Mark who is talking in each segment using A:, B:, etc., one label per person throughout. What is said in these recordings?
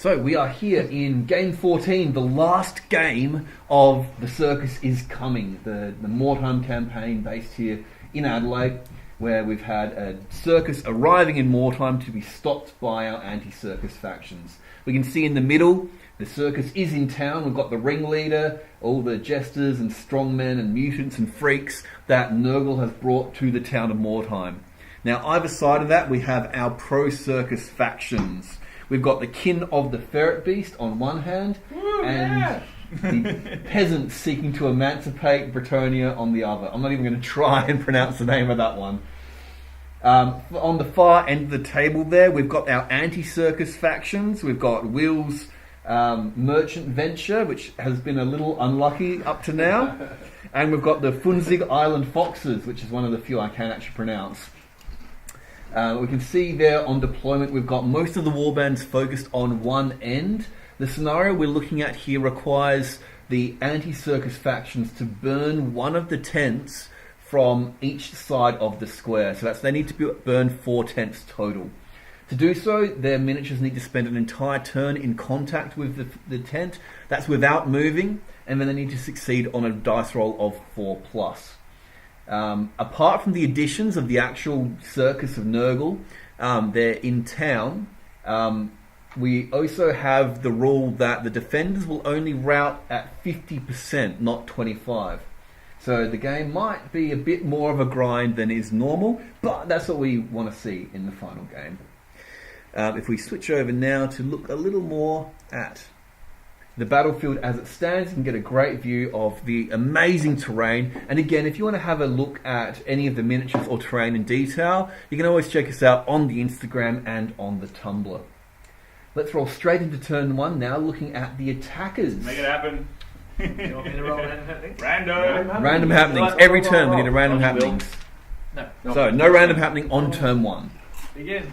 A: So we are here in game 14, the last game of the Circus is Coming, the Mordheim Campaign based here in Adelaide, where we've had a circus arriving in Mordheim to be stopped by our anti-circus factions. We can see in the middle, the circus is in town. We've got the ringleader, all the jesters and strongmen and mutants and freaks that Nurgle has brought to the town of Mordheim. Now, either side of that, we have our pro-circus factions. We've got the kin of the ferret beast on one hand, and the peasants seeking to emancipate Bretonia on the other. I'm not even going to try and pronounce the name of that one. On the far end of the table there, we've got our anti-circus factions. We've got Will's merchant venture, which has been a little unlucky up to now. And we've got the Funzig Island Foxes, which is one of the few I can actually pronounce. We can see there on deployment we've got most of the warbands focused on one end. The scenario we're looking at here requires the anti-circus factions to burn one of the tents from each side of the square. So they need to burn 4 tents total. To do so, their miniatures need to spend an entire turn in contact with the tent. That's without moving, and then they need to succeed on a dice roll of 4+. Apart from the additions of the actual Circus of Nurgle, they're in town. We also have the rule that the defenders will only rout at 50%, not 25%. So the game might be a bit more of a grind than is normal, but that's what we want to see in the final game. If we switch over now to look a little more at the battlefield as it stands, you can get a great view of the amazing terrain. And again, if you want to have a look at any of the miniatures or terrain in detail, you can always check us out on the Instagram and on the Tumblr. Let's roll straight into turn 1 now, looking at the attackers.
B: Make it happen.
C: You want me to roll random happenings?
A: Random happenings. Every turn we need a random happenings.
C: No.
A: So, no random happening on turn 1.
C: Begin.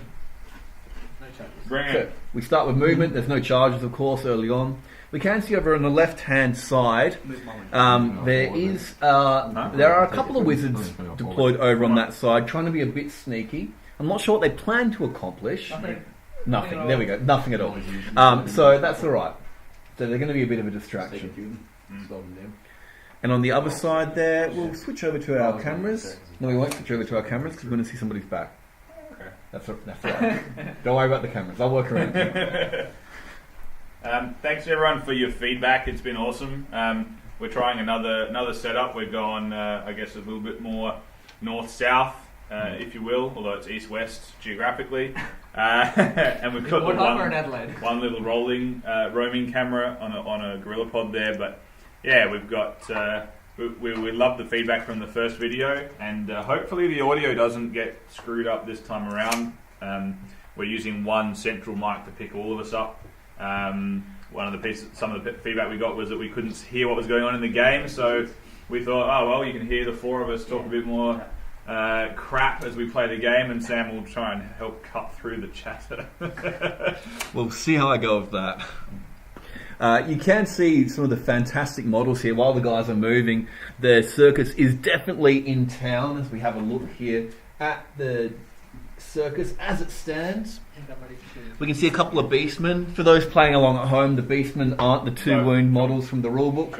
C: No charges.
B: Bring
A: So,
B: it.
A: we start with movement. There's no charges, of course, early on. We can see over on the left-hand side, there are a couple of wizards deployed over on that side, trying to be a bit sneaky. I'm not sure what they plan to accomplish. Nothing. There we go. Nothing at all. So that's all right. So they're going to be a bit of a distraction. And on the other side there, we'll switch over to our cameras. No, we won't switch over to our cameras because we're going to see somebody's back.
B: Okay.
A: That's all right. Don't worry about the cameras. I'll work around it.
B: Thanks everyone for your feedback. It's been awesome. We're trying another setup. We're going, I guess, a little bit more north-south, if you will, although it's east-west geographically. And we've got one little roaming camera on a gorilla pod there. But yeah, we've got we love the feedback from the first video, and hopefully the audio doesn't get screwed up this time around. We're using one central mic to pick all of us up. Some of the feedback we got was that we couldn't hear what was going on in the game, so we thought, oh well, you can hear the 4 of us talk a bit more crap as we play the game, and Sam will try and help cut through the chatter.
A: We'll see how I go with that. You can see some of the fantastic models here while the guys are moving. The circus is definitely in town as we have a look here at the circus as it stands. We can see a couple of beastmen. For those playing along at home, the beastmen aren't the 2 wound models from the rulebook,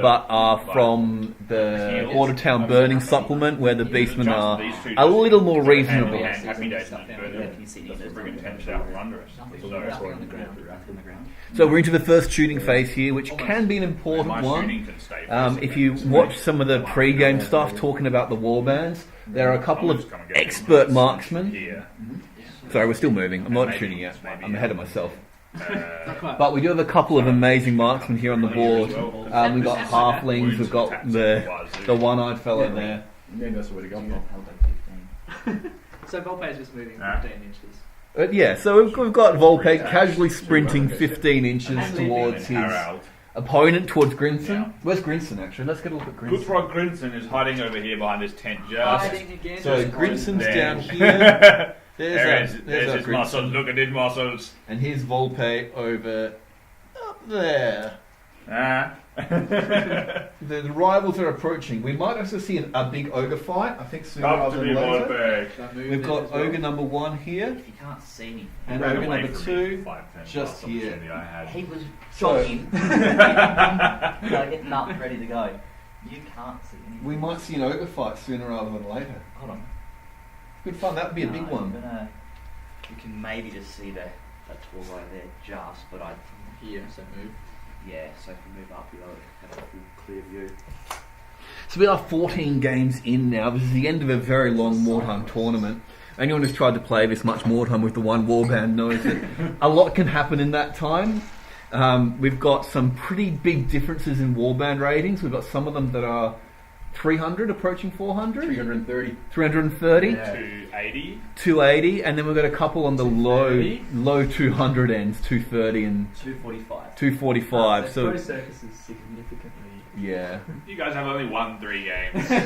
A: but are from the Watertown Burning supplement, where the beastmen are a little more reasonable. So we're into the first shooting phase here, which can be an important one. If you watch some of the pre-game stuff talking about the warbands, there are a couple of expert marksmen. Sorry, we're still moving. I'm not shooting yet. I'm ahead of myself. But we do have a couple of amazing marksmen here on the board. We've got halflings. We've got the one-eyed fella there.
C: So Volpe is just moving 15 inches.
A: Yeah, so we've got Volpe casually sprinting 15 inches towards his opponent, towards Grinson.
B: Yeah.
A: Where's Grinson, actually? Let's get a look at Grinson.
B: Goodrod Grinson is hiding over here behind this tent just.
A: So Grinson's down here. There's
B: his muscles. Look at his muscles.
A: And here's Volpe over up there. The rivals are approaching. We might also see a big ogre fight. I think sooner
B: Come
A: rather
B: to
A: than
B: me,
A: later.
B: Mordheim.
A: We've got ogre number 1 here,
D: If you can't see me,
A: and
B: Ran
A: ogre
B: away
A: number
B: from
A: 2
B: me 5 times
A: just
B: last
A: here.
B: opportunity I had.
D: he was
A: So-
D: jogging. Getting up, ready to go. You can't see anything.
A: We might see an ogre fight sooner rather than later.
D: Hold on.
A: Good fun. That would be a big
D: No,
A: one.
D: You can maybe just see that tall guy there, just, but
C: Here, so move.
D: yeah. So if you move up, you'll have a full clear view.
A: So we are 14 games in now. This is the end of a very long Mordheim tournament. Anyone who's tried to play this much Mordheim with the one warband knows that a lot can happen in that time. We've got some pretty big differences in warband ratings. We've got some of them that are 300 approaching 400.
E: 330.
A: 330.
E: Yeah.
B: 280.
A: 280, and then we've got a couple on the low
C: 230.
A: 200 ends, 230 and
D: 245.
A: 245.
C: So
A: So
C: Circus is significantly.
A: yeah.
B: You guys have only won 3 games.
A: So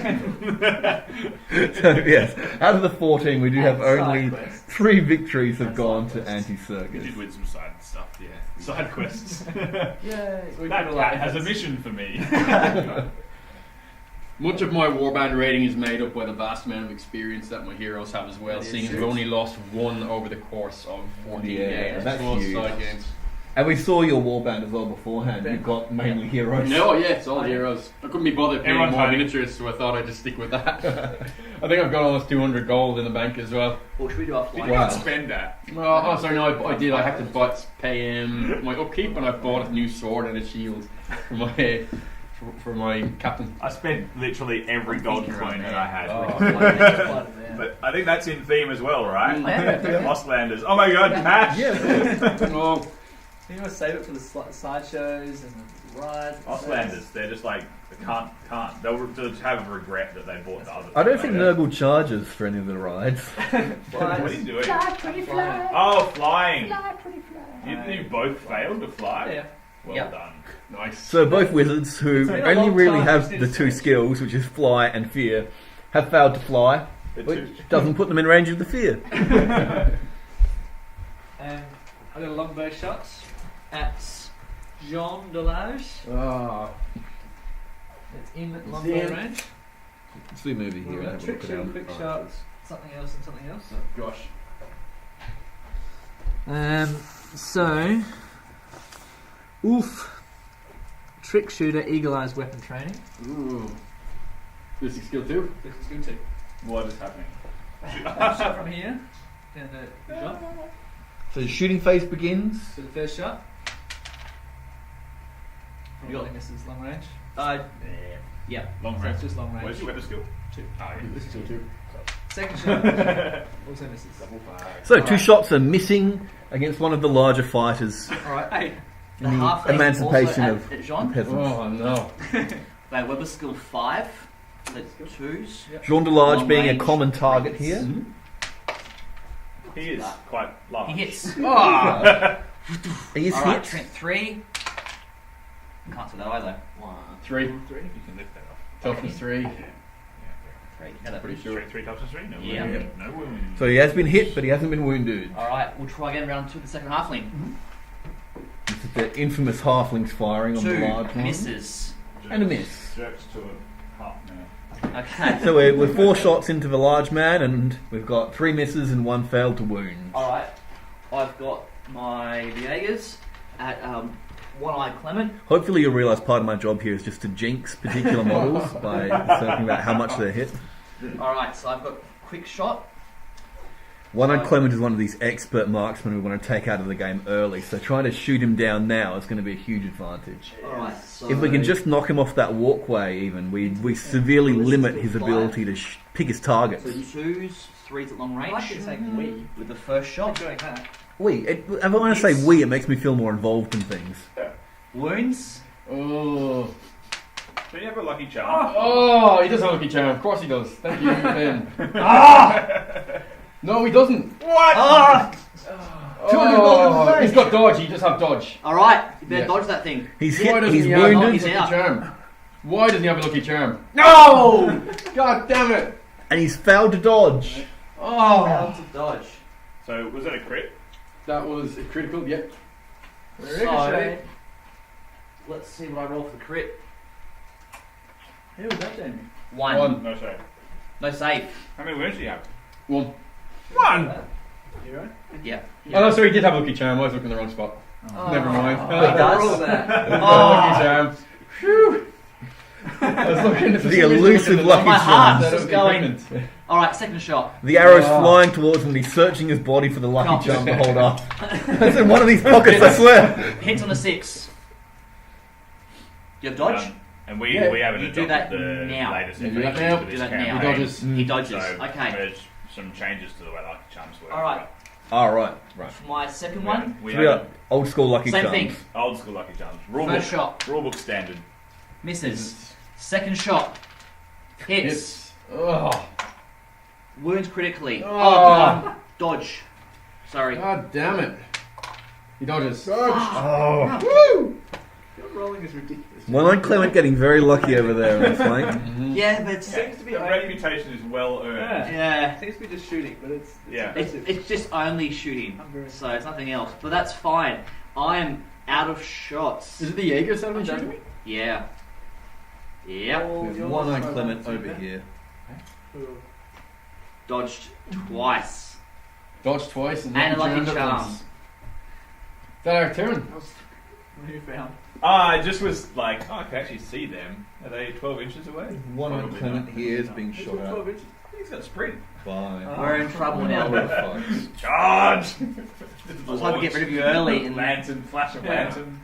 A: yes, out of the 14, we do have
C: And
A: only
C: side quests.
A: 3 victories have
C: And
A: gone
C: side
A: to
C: quests.
B: You
A: anti-circus.
B: did win some side stuff, yeah. Side quests.
C: Yay!
B: That cat has a mission for me.
E: Much of my warband rating is made up by the vast amount of experience that my heroes have as well,
C: That is
E: seeing as
C: true.
E: we've only lost 1 over the course of 14
A: Yeah,
E: games.
A: that's
E: Plus
A: huge.
E: side games.
A: And we saw your warband as well beforehand. You've got mainly heroes.
E: No, yeah, it's all heroes. I couldn't be bothered paying
B: Everyone's
E: more
B: hiding.
E: miniatures, so I thought I'd just stick with that. I think I've got almost 200 gold in the bank as well.
D: What should we do
B: Did
D: offline?
B: you
A: Wow.
B: not spend that?
E: Oh, sorry, no, I did. I had to pay my upkeep, and I bought a new sword and a shield for my captain.
B: I spent literally every gold coin that I had.
E: Oh.
B: But I think that's in theme as well, right?
D: Yeah.
B: Ostlanders. Oh my god, cash!
A: Yeah.
E: Oh,
C: You want to save it for the sideshows and the rides.
B: Ostlanders, they're just like, they can't. They'll just have a regret that they bought the other
A: I don't
B: thing
A: think
B: later.
A: Nurgle charges for any of the rides.
B: What are you doing?
C: Pretty fly.
B: Oh, flying! You both failed to fly?
C: Yeah.
B: Well
D: Yep.
B: done.
E: nice.
A: So both wizards, who
C: It's been a
A: only
C: long
A: really
C: time
A: have
C: since
A: the
C: it's
A: 2
C: finished.
A: skills, which is fly and fear, have failed to fly,
B: The
A: which
B: two-
A: doesn't put them in range of the fear.
C: And I got a longbow shot at Jean Delage.
E: Ah,
C: It's in longbow
E: Zin.
C: range.
A: Let's do movie here.
C: We've
A: and
C: got
A: have a
C: trick
A: look at our
C: shot, quick shot,
A: characters.
C: something else, and something else.
E: gosh.
C: So, oof. Trick shooter, eagle eyes, weapon training.
E: Ooh. This is skill 2.
C: This is good too.
B: What is happening?
C: Shot from here, and a shot.
A: So the shooting phase begins.
C: So the first shot.
D: You got-
C: I think this is long range.
D: Yeah.
B: Long
C: So
B: range.
C: it's just long range.
B: Where's your weapon skill?
C: 2.
B: Oh, yeah.
E: This is skill 2.
C: Second shot. Also misses.
A: So 2 shots are missing against one of the larger fighters.
D: Alright. Hey. The
A: The
D: halfling
A: emancipation
D: also
A: of
D: at Jean.
A: peasants.
E: Oh no.
D: They Weber skill 5. That's 2s.
A: Jean Delage
D: Long
A: being a
D: range
A: common target
D: rates.
A: here.
B: He is quite large.
D: He hits.
E: Ah!
A: He is
D: Alright,
A: hit.
D: Trent 3. Can't see that either.
E: 3.
B: You can lift that off.
E: Toughness 3.
D: 3. Yeah, that-
E: Pretty sure.
B: 3 times 3? No
D: Yeah.
B: wound. No wound.
A: So he has been hit, but he hasn't been wounded.
D: Alright, we'll try again round 2 with the second halfling.
A: This is the infamous halflings firing on the
D: 2
A: large one.
D: misses.
A: And a miss.
B: Jerks to a half now.
D: Okay.
A: So we're 4 shots into the large man, and we've got 3 misses and 1 failed to wound.
D: Alright, I've got my Viegers at One-Eyed Clement.
A: Hopefully you'll realise part of my job here is just to jinx particular models by talking about how much they're hit.
D: Alright, so I've got Quick Shot.
A: One-Eyed Clement is one of these expert marksmen we want to take out of the game early, so trying to shoot him down now is going to be a huge advantage.
D: Alright, so...
A: If we can just knock him off that walkway even, we severely limit his ability to pick his targets.
D: So 2s, 3s at long range.
C: I can say we.
D: With the first shot.
C: Doing that.
A: If I want to say we, it makes me feel more involved in things.
D: Wounds.
E: Oh.
B: Don't you have a lucky charm?
E: Oh, he does have a lucky charm. Of course he does. Thank you, Ben. Ah! No, he doesn't.
B: What?
D: Ah!
E: Oh, he's got dodge. He does have dodge.
D: Alright, you better
E: Yeah.
D: dodge that thing.
A: He's
E: Why
A: hit,
E: doesn't
A: he's
E: he have a
A: wounded,
D: He's
E: lucky
D: out.
E: charm? Why doesn't he have a lucky charm?
D: No!
E: God damn it!
A: and he's failed to dodge.
E: Oh,
D: Failed to dodge.
B: So, was that a crit?
E: that was a critical. Yep.
D: So, let's see what I roll for the crit.
C: Who was that, Jamie?
D: One.
B: No save.
D: No save.
B: How many wounds do you have?
E: 1.
B: One!
C: Hero?
D: Yeah.
E: Oh no, sorry, he did have Lucky Charm. I was looking in the wrong spot. Never mind.
D: Oh, he does?
C: Roll that.
E: Lucky Charm. Phew. I was looking at
A: The elusive Lucky
D: My heart
A: Charm.
D: is going. Alright, second shot.
A: The arrow's
E: Oh.
A: flying towards him. He's searching his body for the Lucky
D: Come.
A: Charm to hold up. It's in one of these pockets, I swear.
D: Hits on a 6. You have dodge?
B: And we
E: Yeah,
B: haven't
D: you do
B: adopted
D: that
B: the
D: now.
B: latest
E: You do that
B: information
E: now.
B: for
D: Do
B: this
D: that now.
B: campaign.
E: He dodges.
D: He dodges.
B: So
D: Okay.
B: there's some changes to the way Lucky Charms work.
D: Alright.
A: All right, right.
D: My second
B: We
D: one.
B: haven't- we
A: So we got
B: haven't-
A: old school Lucky
D: Same
A: Charms.
D: thing.
B: old school Lucky Charms. Rulebook.
D: First shot.
B: Rulebook standard.
D: Misses. Second shot. Hits.
E: Oh.
D: Wounds critically.
E: Oh.
D: God. Dodge. Sorry.
E: God damn it. He dodges.
A: Oh.
E: Woo!
C: Your rolling is ridiculous.
A: Well, I'm Clement getting very lucky over there on the flank.
D: Yeah, but
C: Seems to be
B: the
C: only-
B: reputation is well earned.
D: yeah.
C: Seems to be just shooting, but it's
B: Yeah.
C: impressive.
D: It's just only shooting.
C: I'm very
D: So it's nothing else. But that's fine. I am out of shots.
E: Is it the Jaegers that have been shooting me?
D: Yeah. Yep.
C: All
A: There's
C: yours,
A: one-eyed
C: so
A: Clement
C: that's
A: over
C: okay.
A: here.
C: Cool.
D: Dodged twice.
E: Dodged twice and
D: And a lucky
E: charmed at
D: charm.
E: once. Is that our turn?
C: What have you found?
B: I just was like, I can actually see them. Are they 12 inches away?
A: One-eyed
B: Probably
A: Clement
B: not.
A: here is being
C: Who's
A: shot
C: got
A: at
C: 12 inches?
B: He's got sprint.
A: by...
D: We're in trouble now.
A: folks.
B: Charge!
D: I was hoping to get rid of you early. And
B: Lantern, flash of lantern.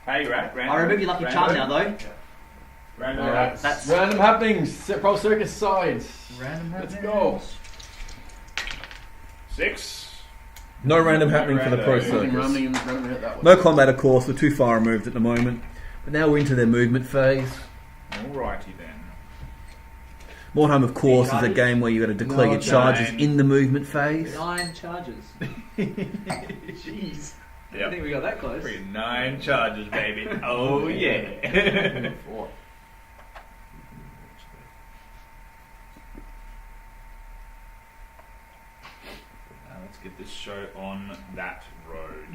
B: Hey, rat, random.
D: I remove your lucky charm now, though.
B: Random
E: Alright,
B: rats.
D: That's-
E: random happenings. Pro Circus side.
D: Random
E: Let's go.
B: 6.
A: No random happening for the Pro
B: Random.
A: Circus.
E: Random hit that one.
A: No combat, of course. We're too far removed at the moment. But now we're into their movement phase.
B: Alrighty then.
A: Mordheim, of course, is a
D: Charges?
A: game where you got to declare
E: No,
A: your charges
B: nine.
A: in the movement phase.
C: 9 charges. Jeez. I
B: Yep.
C: think we got that close.
B: Freaking 9 charges, baby. Oh, yeah.
E: 4.
B: Let's get this show on that road.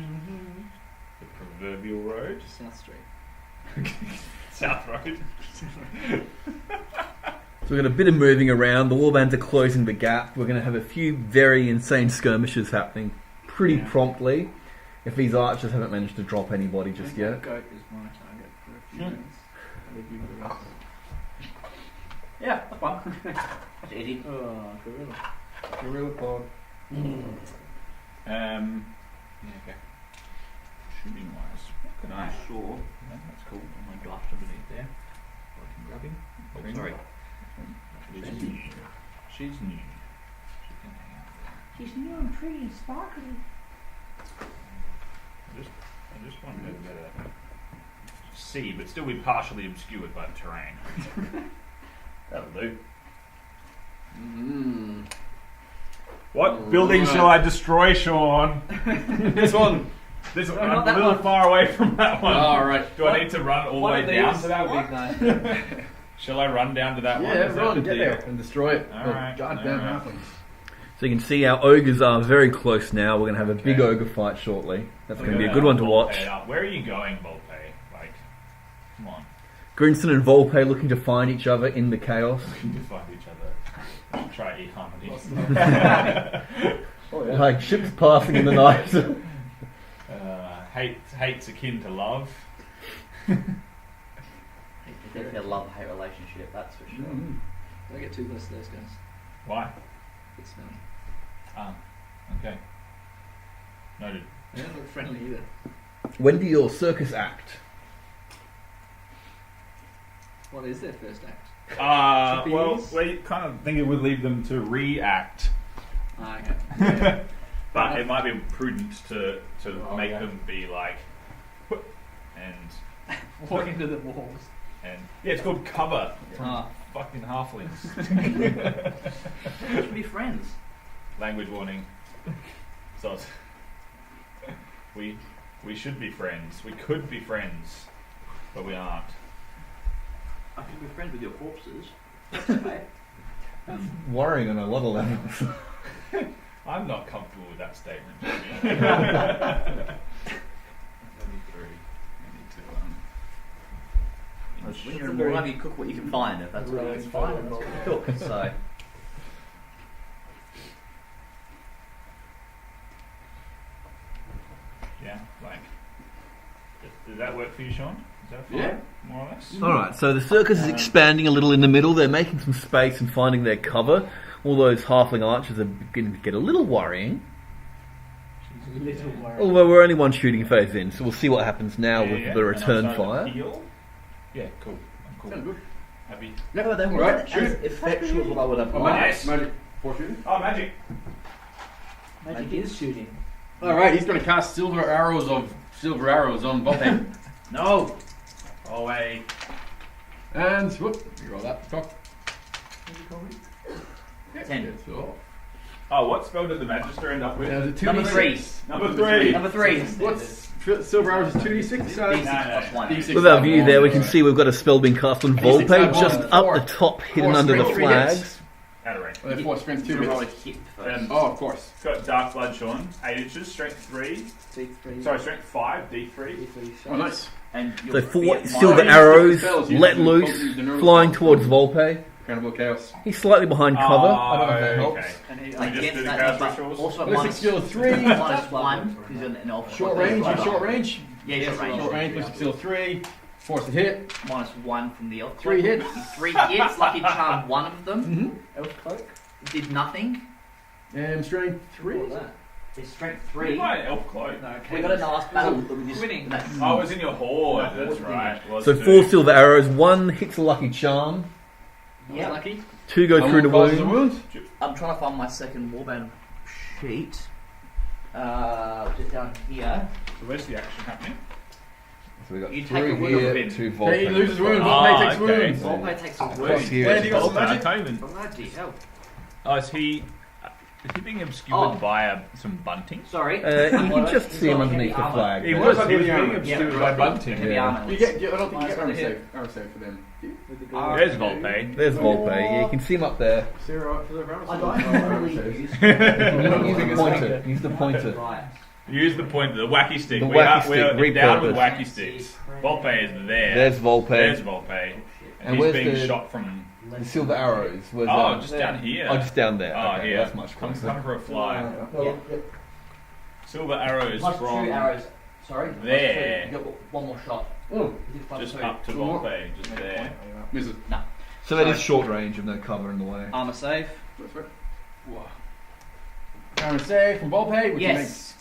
B: The proverbial road.
C: South Street.
B: South Road.
A: So we've got a bit of moving around. The warbands are closing the gap. We're going to have a few very insane skirmishes happening pretty
B: Yeah.
A: promptly. If these archers haven't managed to drop anybody just yet.
C: Goat is my target for a few
B: Hmm.
C: minutes. I'll leave you with the rest.
D: Yeah, that's fine. That's easy.
C: Oh, gorilla.
E: Gorilla pod.
B: Yeah, okay. Shooting wise, what can I?
D: Sure.
B: Yeah, that's cool.
D: My draft underneath there.
B: I can grab him.
D: Oh, sorry.
B: She's new. She's new. She can hang out there.
D: She's new and pretty and sparkly.
B: I just want her to better see, but still be partially obscured by the terrain. That'll do. What building shall I destroy, Sean?
E: This one.
B: This one.
D: No,
B: I'm
D: not
B: a
D: that
B: little
D: one.
B: far away from that one.
E: Alright.
B: Do I need to run all the way down to that one?
C: Big name.
B: Shall I run down to that one?
E: Yeah,
B: Is that
E: run,
B: the
E: get
B: deal?
E: there and destroy it.
B: Alright,
E: Goddamn
B: alright.
E: happens.
A: So you can see our ogres are very close now. We're going to have a big
B: Okay.
A: ogre fight shortly. That's going to be a
B: Look at
A: good one to
B: that,
A: watch.
B: Volpe up. Where are you going, Volpe? Like, come on.
A: Grinson and Volpe looking to find each other in the chaos.
B: We need to find each other. Let's try e-harmony.
E: Oh yeah.
A: Like ships passing in the night.
B: Hate's akin to love.
D: It's definitely a love-hate relationship, that's for sure.
C: Don't get too close to those guys.
B: Why?
C: It's smelly.
B: Ah, okay. Noted.
C: They don't look friendly either.
A: When do your circus act?
C: What is their first act?
B: Well,
C: Chippies?
B: we kind of think it would leave them to react.
C: Ah, okay.
B: But it might be prudent to
E: Oh,
B: make
E: yeah.
B: them be like, and
C: Walk into the walls.
B: yeah, it's called cover.
C: Ah.
B: Fucking halflings.
D: We should be friends.
B: Language warning. So we should be friends. We could be friends, but we aren't.
D: I could be friends with your corpses. That's okay.
A: Worrying on a lot of levels.
B: I'm not comfortable with that statement, Jimmy. 33. I need to
D: of you cook what you can find. If that's what you can find, that's what you cook. So.
B: Yeah, like. Does that work for you, Sean? Is that fine?
E: Yeah.
B: More or less?
A: Alright, so the circus is expanding a little in the middle. They're making some space and finding their cover. All those halfling archers are beginning to get a little worrying.
C: Little worried.
A: Although we're only one shooting phase in, so we'll see what happens now with the
B: And I'm
A: return
B: starting to
A: fire.
B: heal. Yeah, cool. I'm cool.
E: Sounds good.
B: Happy.
D: No, they
E: Right,
D: weren't
E: shoot.
D: as effectual as what I would have
E: Oh,
D: liked.
B: Nice.
E: magic. For shooting.
B: Oh, magic.
C: Magic is shooting.
E: Alright, he's going to cast silver arrows on Volpe.
D: No.
B: Away.
E: And, whoop, you roll that. Cock.
D: 10.
E: So,
B: Oh, what spell did the Magister end up with?
D: Number 3.
B: Number 3.
D: Number 3.
E: What's silver arrows is 2d6?
D: D6
B: no.
D: plus 1.
E: D6.
A: With our view there, we can see we've got a spell being cast on
E: D6
A: Volpe,
E: add
A: just
E: one,
A: up
E: four.
A: the top, hidden
E: Four
A: under the
E: strength, 3 hits.
A: flags.
B: Out of range.
E: Well, 4 strength 2
D: To roll a
E: hits.
D: hit first.
E: Oh, of course.
B: It's got Dark Blood, Sean. 8 inches, strength 3.
C: D3.
B: Sorry, strength 5, D3.
C: D3 shots.
E: Oh, nice.
D: And
A: So
D: you'll
A: 4
D: get
A: silver
D: minus-
A: arrows
E: spells, you
A: let
E: can
A: loose,
E: use the nerve
A: flying
E: spell.
A: towards Volpe.
E: Carnival Chaos.
A: He's slightly behind cover.
E: I don't know if that helps.
B: Okay.
C: And he,
B: We
D: Like,
B: just
D: against
B: do the
D: that
B: chaos
D: number,
B: rituals?
D: also
E: Ballistic
D: minus,
E: skill 3.
D: minus 1 because you're an elf.
E: Short range, you short range.
D: Yeah, short range.
E: Short range, ballistic skill 3. Force to hit.
D: Minus 1 from the elf.
E: 3 hits.
D: 3 hits, lucky charm 1 of them.
E: Mm-hmm.
C: elf cloak.
D: Did nothing.
E: And strength 3.
C: What was that?
D: His strength
B: You
D: 3.
B: might an elf cloak.
C: No,
D: We got a nice battle that we just
C: Winning.
B: Oh, it was in your horde.
D: No,
B: That's
D: horde
B: right. Was
A: So
B: too.
A: 4 silver arrows, 1 hits a lucky charm,
D: Yeah.
C: Lucky.
A: 2 go through the
E: Causes a
A: wound.
E: wound.
D: I'm trying to find my second warband sheet. Which is down here.
B: So where's the action happening?
A: So we got
D: You
A: 3
D: take a wound
A: here,
D: of him.
A: 2
E: He
A: Volpe.
E: loses wounds.
B: Ah,
E: Volpe takes
B: okay.
E: wounds.
D: Volpe takes a
A: Across
D: wound.
A: here.
E: And you got some
B: I
E: magic.
B: can't even.
D: Bloody hell.
B: Oh, is he being obscured
D: Oh.
B: by some bunting?
D: Sorry.
A: You can just see him underneath the flag.
B: He
A: there.
B: was
E: He
B: being
E: was being
B: obscured
D: yeah.
B: by bunting.
D: Heavy
A: Yeah.
D: armor.
E: You get, I don't think you get
C: Nice
E: armor
C: one to
E: save.
C: hit.
E: Armor save for them.
C: With the
D: Ah,
B: There's Volpe.
A: There's Volpe. Yeah, you can see him up there.
E: Zero for the armor
D: I
E: save.
D: don't really use
A: Use the pointer. Use the pointer.
D: Right.
B: Use the point, the wacky stick.
A: The
B: we
A: wacky
B: are,
A: stick,
B: we are down with
A: repurposed.
B: wacky sticks. Volpe is there.
A: There's Volpe.
B: There's Volpe.
A: And
B: And he's
A: where's
B: being
A: the-
B: shot from.
A: The silver arrows. Where's
B: Oh,
A: that?
B: just down here.
A: Oh, just down there.
B: Oh,
A: Okay,
B: here.
A: that's much
B: Come
A: closer.
B: for a fly.
D: Yeah.
B: Silver arrows
D: Plus
B: from
D: 2 arrows. Sorry. plus
B: there.
D: 2. You got 1 more shot.
E: Oh,
D: Is it plus
B: just
D: 2?
B: up to Volpe, just there.
E: misses.
A: So that is short range of no cover in the way.
D: Armor save.
E: That's right. Armor save from Volpe.
D: Yes.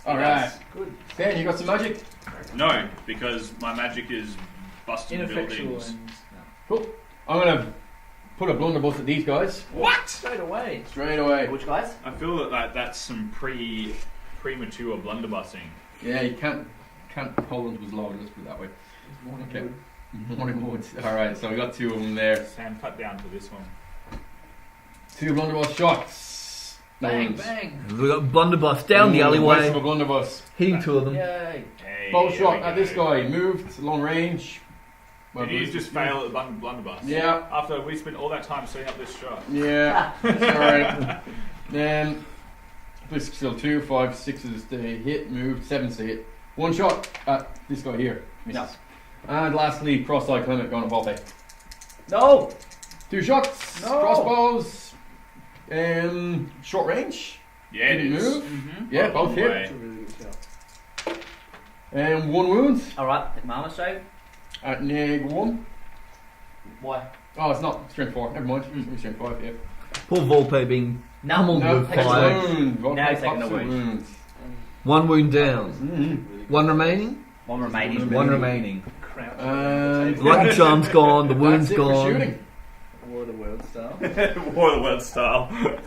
E: Alright.
C: Good.
E: Ben, you got some magic?
B: No, because my magic is busting
C: Ineffectual
B: buildings.
C: and
E: Cool. I'm gonna put a blunderbuss at these guys
B: What?
C: straight away.
E: straight away.
D: Which guys?
B: I feel that that's some premature blunderbussing.
E: Yeah, you can't hold onto his load. Let's put it that way.
C: Morning
E: Okay.
C: wood.
E: Morning woods. All right, so we got 2 of them there.
B: Sam, cut down to this one.
E: 2 blunderbuss shots.
D: Bang,
E: Nice.
D: bang.
A: We've got blunderbuss down the
E: Waste
A: alleyway,
E: of a blunderbuss.
A: hitting 2 of them.
D: Yay.
B: Hey,
E: Bow
B: here
E: shot
B: we
E: at
B: go.
E: this guy. Moved long range.
B: Did you just fail at the blunderbuss?
E: Yeah.
B: After we spent all that time setting up this shot.
E: Yeah. Alright. Then this still 2, 5, 6s to hit, moved, 7s to hit. 1 shot at this guy here. Misses. And lastly, cross-eye Clement going to Volpe.
D: No.
E: 2 shots.
D: No.
E: Crossbows. Short range.
B: Yeah, it
E: Didn't
B: is.
E: move.
D: Mm-hmm.
E: Yeah, both hit.
C: That's a really good shot.
E: And 1 wound
D: Alright, take my armor save.
E: at neg 1.
D: Why?
E: Oh, it's not strength 4. Never mind. It's strength 5. Yeah.
A: Poor Volpe being
D: No.
A: pummeled
E: No,
A: with
E: takes a
A: fire.
E: wound. Volpe
D: Now he's taking
E: pops
D: a
E: a
D: wound.
E: wound.
A: 1 wound down.
E: Mm-hmm.
A: 1 remaining.
D: 1 remaining.
A: 1 remaining.
C: Crouch.
E: And
A: Lucky charm's gone. The wound's
E: that's it for
A: gone.
E: shooting.
C: War of the World style.
B: War of the World style.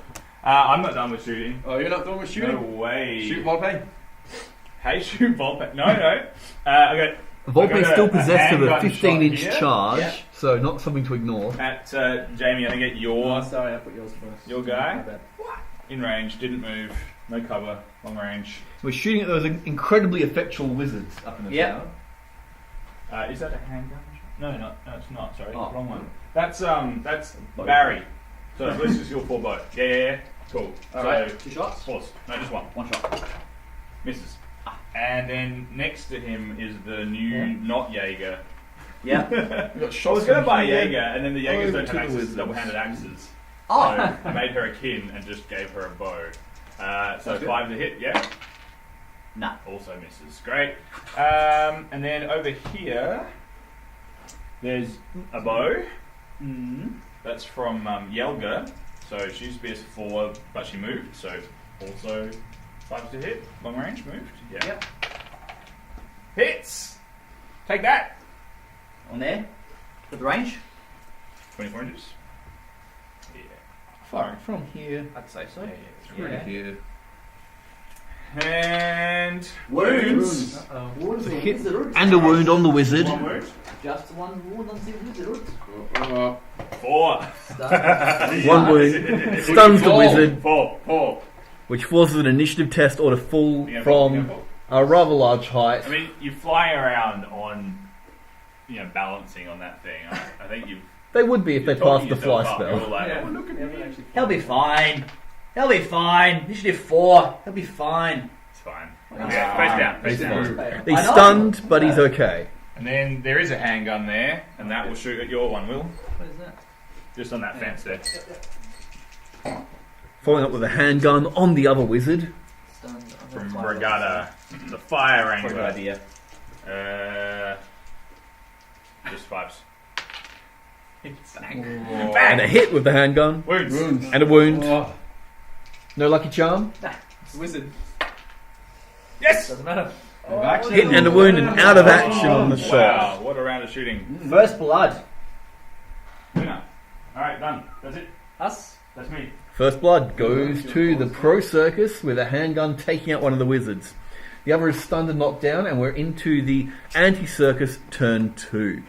B: I'm not done with shooting.
E: Oh, you're not done with shooting?
B: No way.
E: Shoot Volpe.
B: Hey, shoot Volpe. No. I got
A: Volpe's
B: a-
A: still
B: a
A: possessed of a
B: handgun
A: 15-inch
B: shot here.
A: charge,
B: Yeah.
A: so not something to ignore.
B: at Jamie. I'm gonna get
C: Oh, sorry, I put yours first.
B: Your guy?
C: My bad.
B: in range. Didn't move. No cover. Long range.
A: We're shooting at those incredibly effectual wizards up in the
D: Yep.
A: tower.
B: Is that a handgun? No, it's not. Sorry,
A: Oh.
B: wrong one. That's Barry. So this is your 4 bow. Yeah. Cool.
D: Alright, 2 shots.
B: Pause. No, just 1.
D: 1 shot.
B: Misses. And then next to him is the new not Jaeger,
D: Yeah.
E: We got
B: I was
E: shots
B: going to
E: from
B: buy a
E: here.
B: Jaeger, and then the Jaegers
A: Over
B: don't
A: to
B: have
A: the
B: access to
A: wizards.
B: double-handed axes.
D: Oh.
B: So I made her a kin and just gave her a bow. So
E: That's
B: 5 to hit, yeah.
D: Nah.
B: Also misses. Great. And then over here, there's a bow. That's from Yelga. So she's BS4, but she moved. So also 5 to hit. Long range moved. Yeah.
D: Yep.
B: Hits! Take that!
D: On there. With range.
B: 24 inches. Yeah.
E: Fuck, from here.
D: I'd say so.
A: Right here.
B: And wounds.
C: Uh-oh.
D: Wounds
A: The
D: on
A: hit-
D: wizards.
A: And a wound on the wizard.
B: 1 wound.
D: Just one wound on the wizards.
B: 4.
A: One wound. Stuns the wizard,
B: 4.
A: which forces an initiative test or to fall from a rather large height.
B: I mean, you're flying around on, balancing on that thing. I think you've.
A: They would be if they
B: you're
A: passed
B: talking
A: the fly
B: yourself up. You're
A: spell.
B: like,
C: Yeah.
B: oh, look at
C: Yeah,
B: me.
C: but actually-
D: He'll be fine. He'll be fine. Initiative 4. He'll be fine.
B: It's fine. Okay, face down. Face down.
A: He's
D: I know.
A: stunned, but he's okay.
B: And then there is a handgun there, and that will shoot at your one, Will.
C: What is that?
B: Just on that fence there.
A: Following up with a handgun on the other wizard.
C: Stunned.
B: From Regatta. The fire
D: That's a good
B: angler.
D: idea.
B: Just 5s.
A: And a hit with the handgun.
B: Wounds.
A: And a wound.
E: Oh,
A: No lucky charm.
C: Wizard.
B: Yes!
C: Doesn't matter.
E: action.
A: Hit and a wound and out of action on the shot.
B: Wow, what a round of shooting.
D: First blood.
B: Winner. Alright, done. That's it.
C: Us?
B: That's me.
A: First blood goes to the pro circus with a handgun taking out one of the wizards. The other is stunned and knocked down, and we're into the anti-circus turn 2.